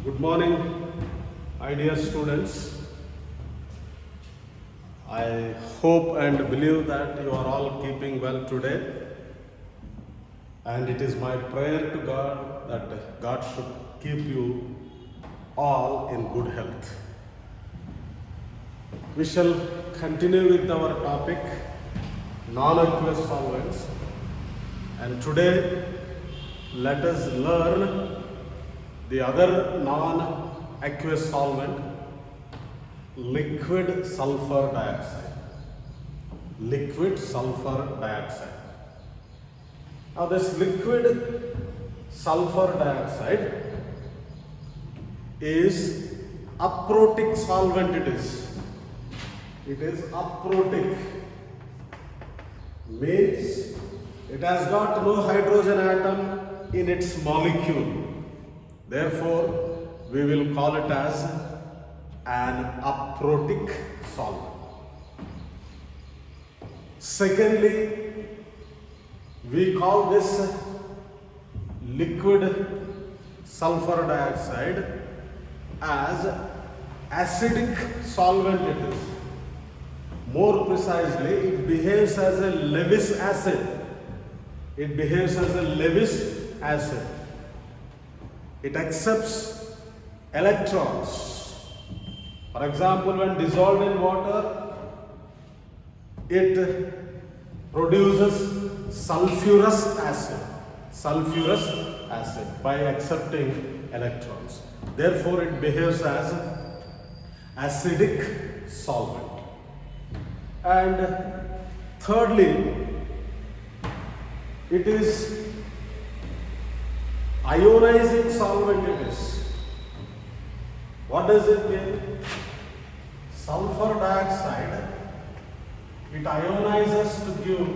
Good morning, my dear students. I hope and believe that you are all keeping well today. And it is my prayer to God that God should keep you all in good health. We shall continue with our topic, non-aqueous solvents. And today, let us learn the other non-aqueous solvent, liquid sulfur dioxide. Liquid sulfur dioxide. Now this liquid sulfur dioxide is aprotic solvent. It is aprotic. Means it has got no hydrogen atom in its molecule. Therefore, we will call it as an aprotic solvent. Secondly, we call this liquid sulfur dioxide as acidic solvent. It is. More precisely, it behaves as a Lewis acid. It behaves as a Lewis acid. It accepts electrons. For example, when dissolved in water, it produces sulfurous acid. Sulfurous acid by accepting electrons. Therefore, it behaves as acidic solvent. And thirdly, it is ionizing solvent. It is. What does it mean? Sulfur dioxide, it ionizes to give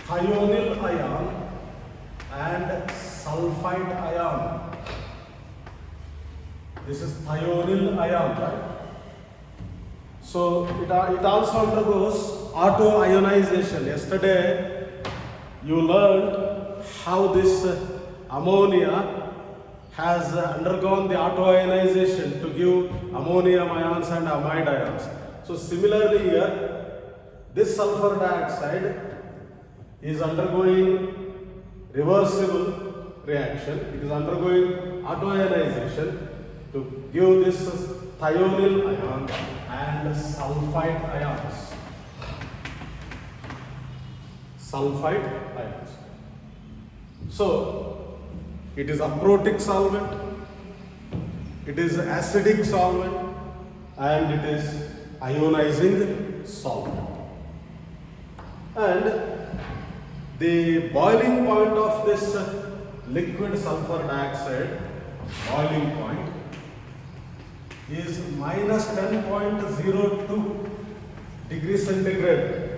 thionyl ion and sulfite ion. This is thionyl ion, right? So it also undergoes auto-ionization. Yesterday you learned how this ammonia has undergone the auto-ionization to give ammonium ions and amide ions. So similarly here, this sulfur dioxide is undergoing reversible reaction. It is undergoing auto-ionization to give this thionyl ion and sulfite ions. Sulfite ions. So, it is aprotic solvent, it is acidic solvent, and it is ionizing solvent. And the boiling point of this liquid sulfur dioxide, boiling point, is minus 10.02 degrees centigrade,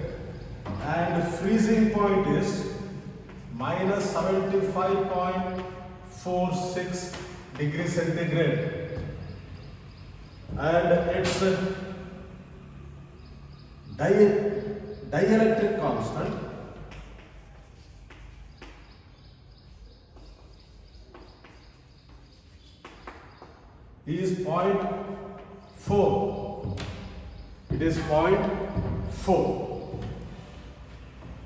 and freezing point is minus 75.46 degrees centigrade, and its dielectric constant is 0.4. It is 0.4.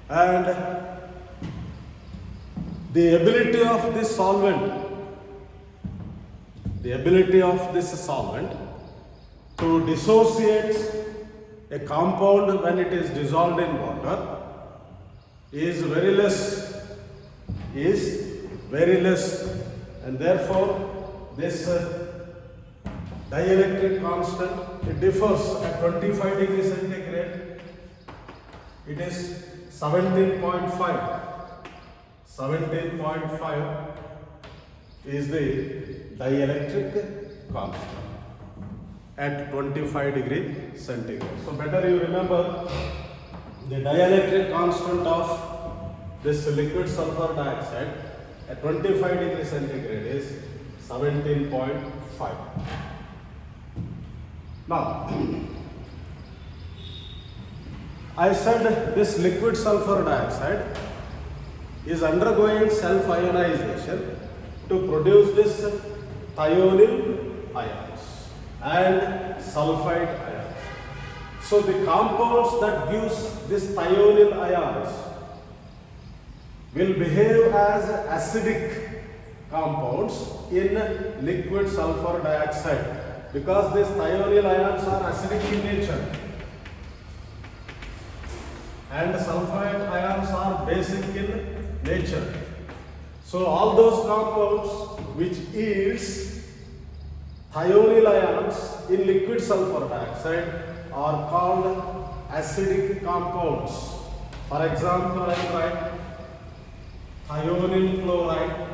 And the ability of this solvent to dissociate a compound when it is dissolved in water is very less, and therefore this dielectric constant, it differs at 25 degrees centigrade. It is 17.5. 17.5 is the dielectric constant at 25 degree centigrade. So better you remember the dielectric constant of this liquid sulfur dioxide at 25 degree centigrade is 17.5. Now, I said this liquid sulfur dioxide is undergoing self-ionization to produce this thionyl ions and sulfide ions. So the compounds that gives this thionyl ions will behave as acidic compounds in liquid sulfur dioxide, because these thionyl ions are acidic in nature and sulfide ions are basic in nature. So all those compounds which yields thionyl ions in liquid sulfur dioxide are called acidic compounds. For example, I write thionyl chloride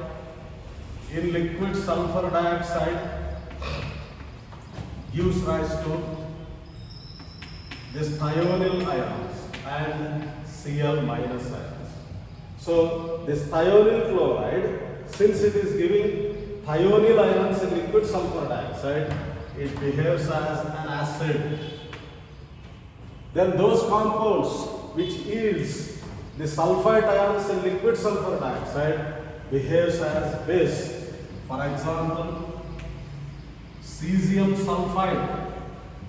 in liquid sulfur dioxide gives rise to this thionyl ions and Cl minus ions. So this thionyl chloride, since it is giving thionyl ions in liquid sulfur dioxide, it behaves as an acid. Then those compounds which yields the sulfide ions in liquid sulfur dioxide behaves as base. For example, cesium sulfide,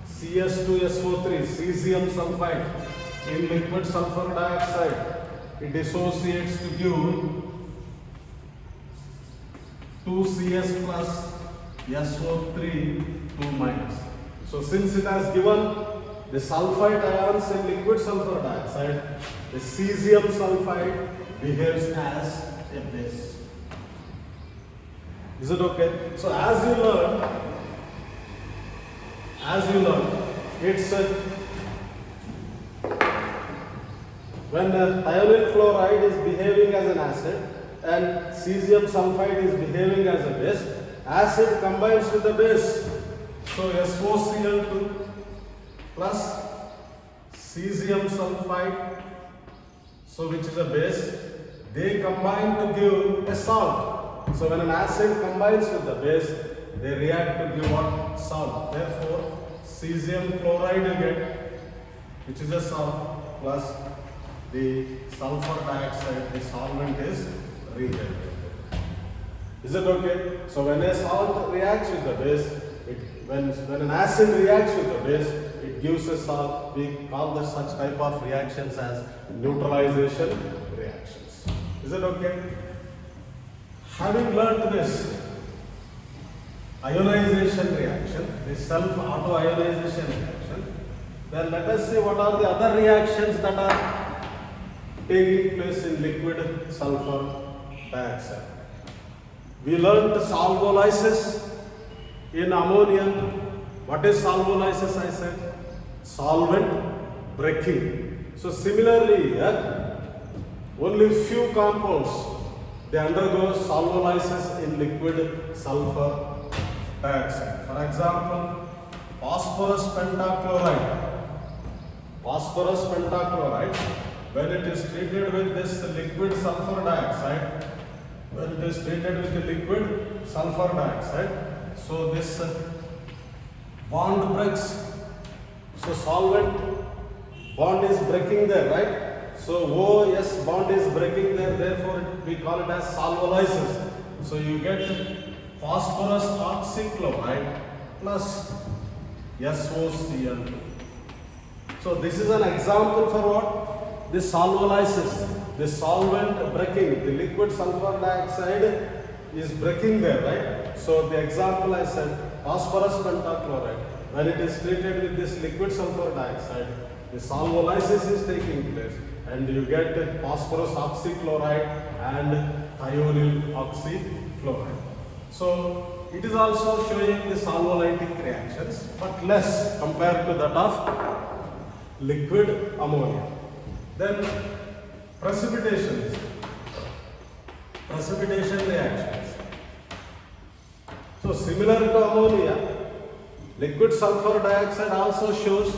CS2SO3, cesium sulfide in liquid sulfur dioxide, it dissociates to give 2CS plus SO3 2 minus. So since it has given the sulfide ions in liquid sulfur dioxide, the cesium sulfide behaves as a base. Is it okay? So as you learn, it's when thionyl chloride is behaving as an acid and cesium sulfide is behaving as a base, acid combines with the base. So SOCl2 plus cesium sulfide, so which is a base, they combine to give a salt. So when an acid combines with the base, they react to give what? Salt. Therefore, cesium chloride you get, which is a salt, plus the sulfur dioxide, the solvent is regenerated. Is it okay? So when a salt reacts with the base, when an acid reacts with the base, it gives a salt. We call the such type of reactions as neutralization reactions. Is it okay? Having learned this ionization reaction, this self-auto-ionization reaction, then let us see what are the other reactions that are taking place in liquid sulfur dioxide. We learned solvolysis in ammonia. What is solvolysis? I said solvent breaking. So similarly here, only few compounds they undergo solvolysis in liquid sulfur dioxide. For example, phosphorus pentachloride. Phosphorus pentachloride, when it is treated with this liquid sulfur dioxide, so this bond breaks. So solvent bond is breaking there, right? So OS bond is breaking there, therefore we call it as solvolysis. So you get phosphorus oxychloride plus SOCl2. So this is an example for what? This solvolysis, the solvent breaking, the liquid sulfur dioxide is breaking there, right? So the example I said, phosphorus pentachloride, when it is treated with this liquid sulfur dioxide, the solvolysis is taking place and you get phosphorus oxychloride and thionyl oxychloride. So it is also showing the solvolytic reactions, but less compared to that of liquid ammonia. Then precipitation reactions. So similar to ammonia, liquid sulfur dioxide also shows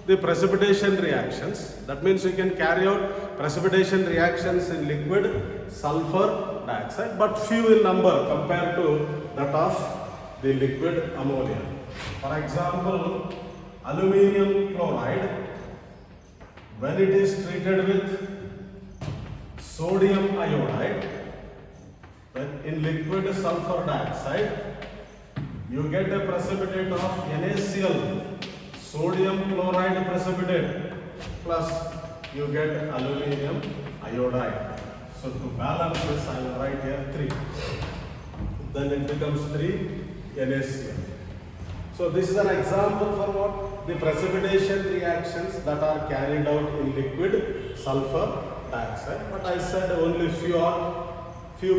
the precipitation reactions. That means you can carry out precipitation reactions in liquid sulfur dioxide, but few in number compared to that of the liquid ammonia. For example, aluminium chloride, when it is treated with sodium iodide, Then in liquid sulfur dioxide, you get a precipitate of NaCl, sodium chloride precipitate, plus you get aluminum iodide. So to balance this, I will write here 3. Then it becomes 3 NaCl. So this is an example for what? The precipitation reactions that are carried out in liquid sulfur dioxide. But I said only few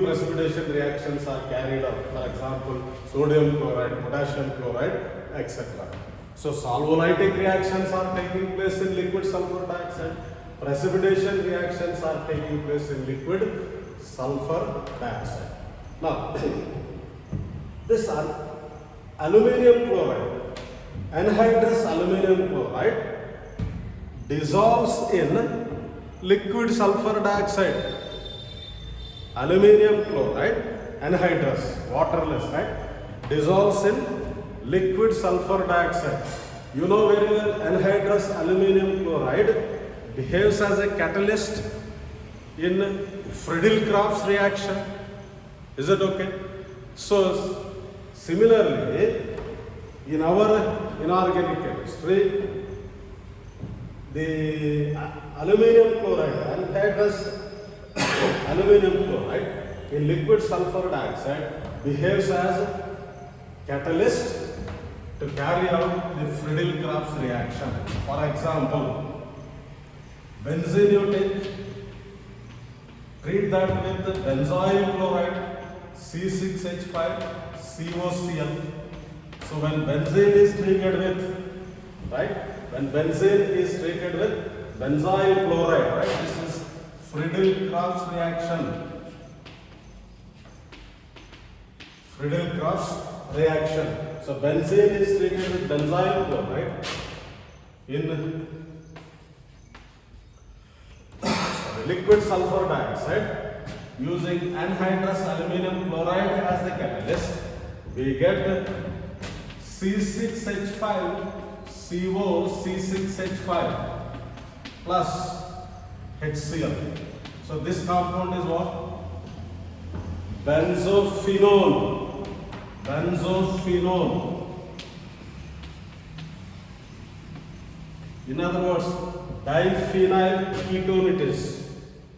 precipitation reactions are carried out. For example, sodium chloride, potassium chloride, etc. So solvolytic reactions are taking place in liquid sulfur dioxide. Precipitation reactions are taking place in liquid sulfur dioxide. Now, this aluminum chloride, anhydrous aluminum chloride dissolves in liquid sulfur dioxide. Aluminum chloride, anhydrous, waterless, right, dissolves in liquid sulfur dioxide. You know very well, anhydrous aluminum chloride behaves as a catalyst in Friedel-Crafts reaction. Is it okay? So similarly, in our inorganic chemistry, the aluminum chloride, anhydrous aluminum chloride in liquid sulfur dioxide behaves as a catalyst to carry out the Friedel-Crafts reaction. For example, benzene you take, treat that with benzoyl chloride, C6H5, COCl. So when benzene is treated with, right, when benzene is treated with benzoyl chloride, right, this is Friedel-Crafts reaction. Friedel-Crafts reaction. So benzene is treated with benzoyl chloride in liquid sulfur dioxide using anhydrous aluminum chloride as the catalyst. We get C6H5 CO C6H5 plus HCl. So this compound is what? Benzophenone. Benzophenone. In other words, diphenyl ketone it is.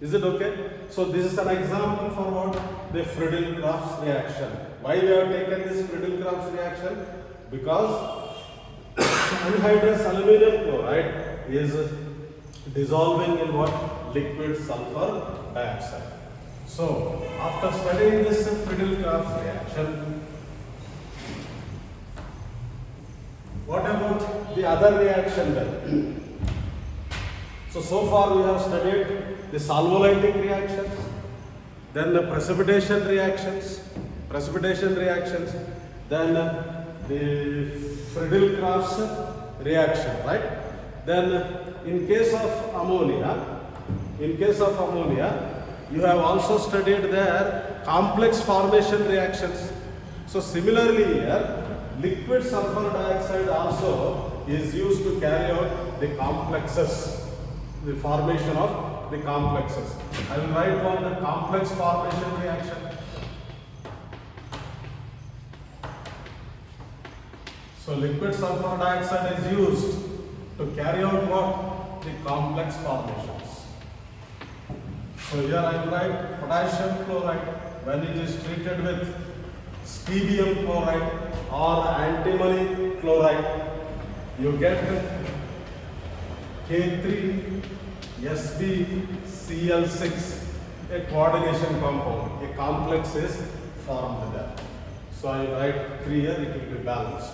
Is it okay? So this is an example for what? The Friedel-Crafts reaction. Why we have taken this Friedel-Crafts reaction? Because anhydrous aluminum chloride is dissolving in what? Liquid sulfur dioxide. So after studying this Friedel-Crafts reaction, what about the other reaction then? So far we have studied the solvolytic reactions, then the precipitation reactions, then the Friedel-Crafts reaction, right? Then in case of ammonia, you have also studied their complex formation reactions. So similarly here, liquid sulfur dioxide also is used to carry out the complexes, the formation of the complexes. I will write down the complex formation reaction. So liquid sulfur dioxide is used to carry out what? The complex formations. So here I will write potassium chloride when it is treated with stibbium chloride or antimony chloride. You get K3SbCl6, a coordination compound. A complex is formed there. So I write 3 here, it will be balanced.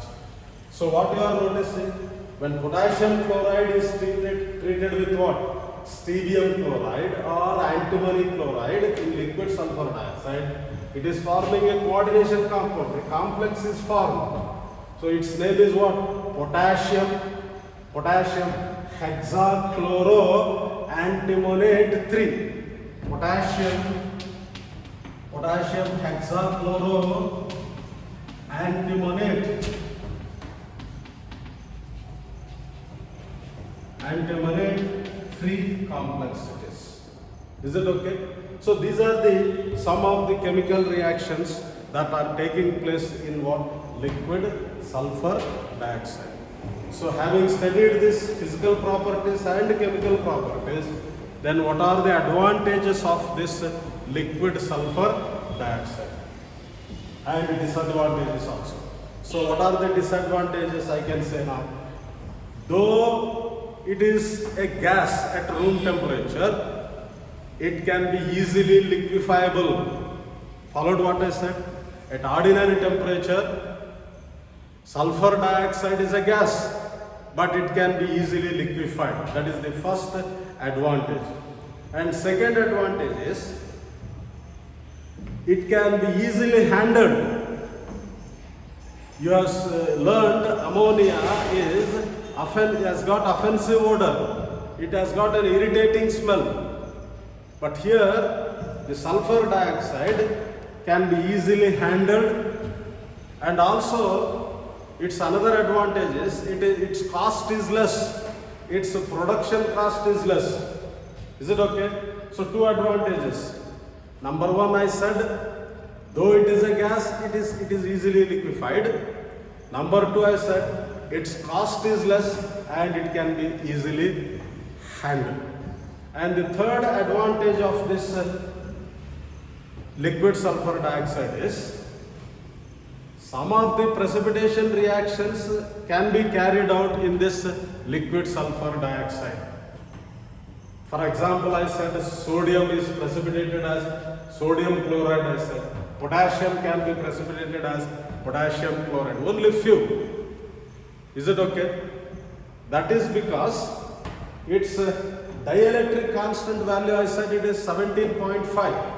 So what you are noticing, when potassium chloride is treated with what? Stibbium chloride or antimony chloride in liquid sulfur dioxide, it is forming a coordination compound. A complex is formed. So its name is what? Potassium hexachloroantimonate 3. Potassium hexachloroantimonate 3 complex it is. Is it okay? So these are the some of the chemical reactions that are taking place in what? Liquid sulfur dioxide. So having studied this physical properties and chemical properties, then what are the advantages of this liquid sulfur dioxide and disadvantages also. So what are the disadvantages I can say now? Though it is a gas at room temperature, it can be easily liquefiable. Followed what I said? At ordinary temperature, sulfur dioxide is a gas, but it can be easily liquefied. That is the first advantage. And second advantage is, it can be easily handled. You have learned ammonia has got offensive odor. It has got an irritating smell. But here, the sulfur dioxide can be easily handled, and also its another advantage is its cost is less. Its production cost is less. Is it okay? So two advantages. Number one, I said, though it is a gas, it is easily liquefied. Number two, I said, its cost is less and it can be easily handled. And the third advantage of this liquid sulfur dioxide is, some of the precipitation reactions can be carried out in this liquid sulfur dioxide. For example, I said sodium is precipitated as sodium chloride, I said. Potassium can be precipitated as potassium chloride. Only few. Is it okay? That is because its dielectric constant value, I said it is 17.5.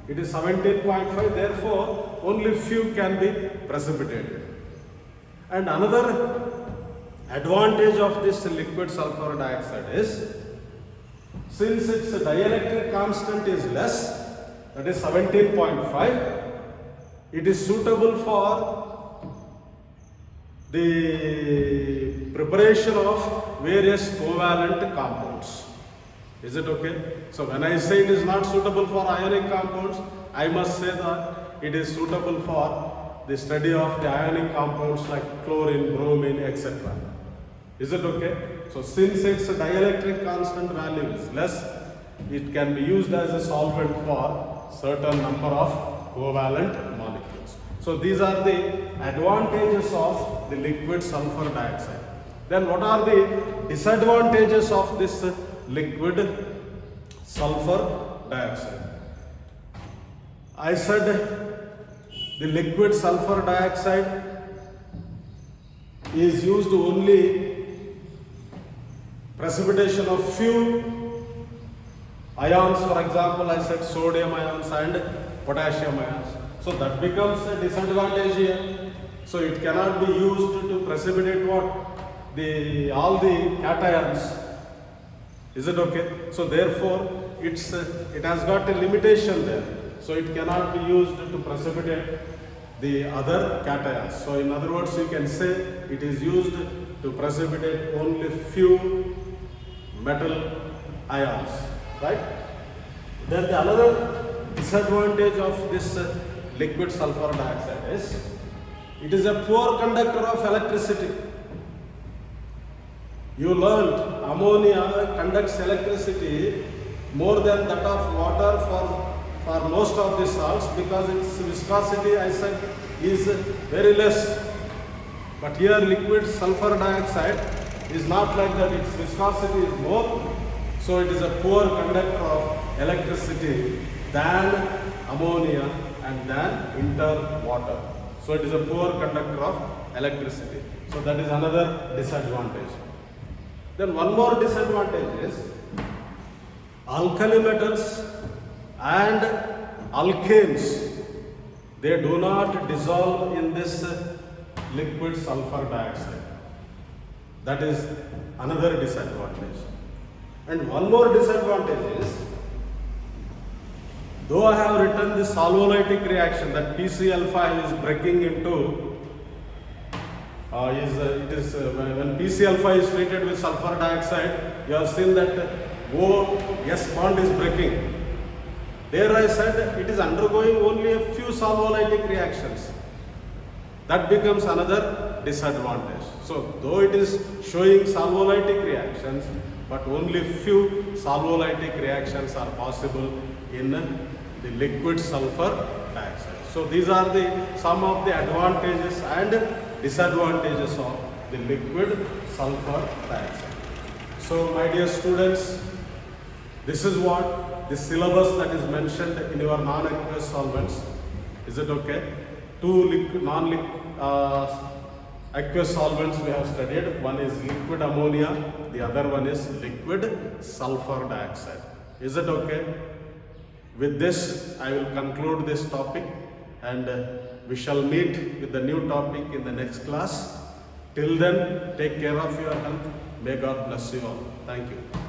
It is 17.5, therefore only few can be precipitated. And another advantage of this liquid sulfur dioxide is, since its dielectric constant is less, that is 17.5, it is suitable for the preparation of various covalent compounds. Is it okay? So when I say it is not suitable for ionic compounds, I must say that it is suitable for the study of the ionic compounds like chlorine, bromine, etc. Is it okay? So since its dielectric constant value is less, it can be used as a solvent for certain number of covalent molecules. So these are the advantages of the liquid sulfur dioxide. Then what are the disadvantages of this liquid sulfur dioxide? I said the liquid sulfur dioxide is used only precipitation of few ions. For example, I said sodium ions and potassium ions. So that becomes a disadvantage here. So it cannot be used to precipitate what? All the cations. Is it okay? So therefore, it has got a limitation there. So it cannot be used to precipitate the other cations. So in other words, you can say it is used to precipitate only few metal ions, right? Then the another disadvantage of this liquid sulfur dioxide is, it is a poor conductor of electricity. You learned ammonia conducts electricity more than that of water for most of the salts, because its viscosity, I said, is very less. But here liquid sulfur dioxide is not like that, its viscosity is more, so it is a poor conductor of electricity than ammonia and than interwater. So it is a poor conductor of electricity. So that is another disadvantage. Then one more disadvantage is, alkali metals and alkanes, they do not dissolve in this liquid sulfur dioxide. That is another disadvantage. And one more disadvantage is, though I have written the solvolytic reaction that PC-alpha is breaking into, when PC-alpha is treated with sulfur dioxide, you have seen that OS bond is breaking. There I said it is undergoing only a few solvolytic reactions. That becomes another disadvantage. So though it is showing solvolytic reactions, but only few solvolytic reactions are possible in the liquid sulfur dioxide. So these are some of the advantages and disadvantages of the liquid sulfur dioxide. So my dear students, this is what the syllabus that is mentioned in your non-aqueous solvents. Is it okay? Two aqueous solvents we have studied. One is liquid ammonia, the other one is liquid sulfur dioxide. Is it okay? With this, I will conclude this topic, and we shall meet with the new topic in the next class. Till then, take care of your health. May God bless you all. Thank you.